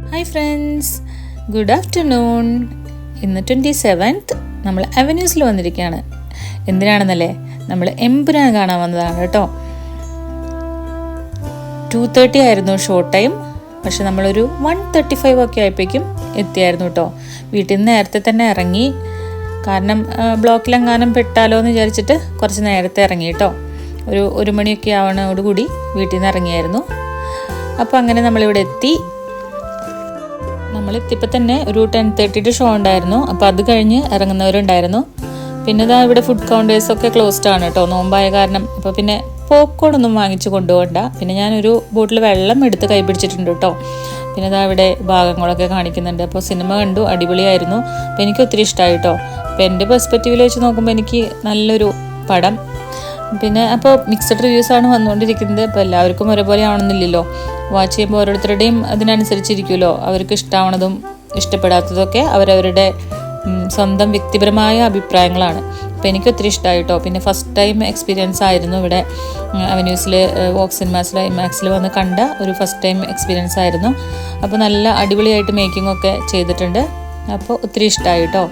Hi friends, good afternoon. ഇന്ന് 27th നമ്മൾ അവന്യൂസിൽ വന്നിരിക്കുകയാണ്. എന്തിനാണെന്നല്ലേ, നമ്മൾ എമ്പുരാൻ കാണാൻ വന്നതാണ് കേട്ടോ. 2:30 ആയിരുന്നു ഷോ ടൈം. പക്ഷെ നമ്മളൊരു 1:35 ഒക്കെ ആയപ്പോഴേക്കും എത്തിയായിരുന്നു കേട്ടോ. വീട്ടിൽ നിന്ന് നേരത്തെ തന്നെ ഇറങ്ങി. കാരണം ബ്ലോക്കിലെങ്ങാനും പെട്ടാലോ എന്ന് വിചാരിച്ചിട്ട് കുറച്ച് നേരത്തെ ഇറങ്ങി കേട്ടോ. ഒരു 1 മണിയൊക്കെ ആവണോടുകൂടി വീട്ടിൽ നിന്ന് ഇറങ്ങിയായിരുന്നു. അപ്പോൾ അങ്ങനെ നമ്മളിവിടെ എത്തി. നമ്മളെത്തിയപ്പോൾ തന്നെ ഒരു 10:30 ഷോ ഉണ്ടായിരുന്നു. അപ്പോൾ അത് കഴിഞ്ഞ് ഇറങ്ങുന്നവരുണ്ടായിരുന്നു. പിന്നെ ഇതാ ഇവിടെ ഫുഡ് കൗണ്ടേഴ്സൊക്കെ ക്ലോസ്ഡ് ആണ് കേട്ടോ, നോമ്പായ കാരണം. അപ്പോൾ പിന്നെ പോപ്കോൺ ഒന്നും വാങ്ങിച്ച് കൊണ്ടുപോകണ്ട. പിന്നെ ഞാനൊരു ബോട്ടിൽ വെള്ളം എടുത്ത് കൈ പിടിച്ചിട്ടുണ്ട് കേട്ടോ. പിന്നെ ഇതാ ഇവിടെ ഭാഗങ്ങളൊക്കെ കാണിക്കുന്നുണ്ട്. അപ്പോൾ സിനിമ കണ്ടു, അടിപൊളിയായിരുന്നു. അപ്പോൾ എനിക്ക് ഒത്തിരി ഇഷ്ടമായി കേട്ടോ. അപ്പോൾ എൻ്റെ പെർസ്പെക്റ്റീവിൽ വെച്ച് നോക്കുമ്പോൾ എനിക്ക് നല്ലൊരു പടം. പിന്നെ അപ്പോൾ മിക്സഡ് റിവ്യൂസാണ് വന്നുകൊണ്ടിരിക്കുന്നത്. അപ്പോൾ എല്ലാവർക്കും ഒരേപോലെ ആവണമെന്നില്ലല്ലോ. വാച്ച് ചെയ്യുമ്പോൾ ഓരോരുത്തരുടെയും അതിനനുസരിച്ചിരിക്കുമല്ലോ. അവർക്ക് ഇഷ്ടമാവണതും ഇഷ്ടപ്പെടാത്തതൊക്കെ അവരവരുടെ സ്വന്തം വ്യക്തിപരമായ അഭിപ്രായങ്ങളാണ്. അപ്പോൾ എനിക്ക് ഒത്തിരി ഇഷ്ടമായി കേട്ടോ. പിന്നെ ഫസ്റ്റ് ടൈം എക്സ്പീരിയൻസ് ആയിരുന്നു ഇവിടെ അവന്യൂസിൽ, വോക്സ് സിനിമാസിൽ, IMAX വന്ന് കണ്ട ഒരു ഫസ്റ്റ് ടൈം എക്സ്പീരിയൻസ് ആയിരുന്നു. അപ്പോൾ നല്ല അടിപൊളിയായിട്ട് മേക്കിംഗ് ഒക്കെ ചെയ്തിട്ടുണ്ട്. അപ്പോൾ ഒത്തിരി ഇഷ്ടമായി കേട്ടോ.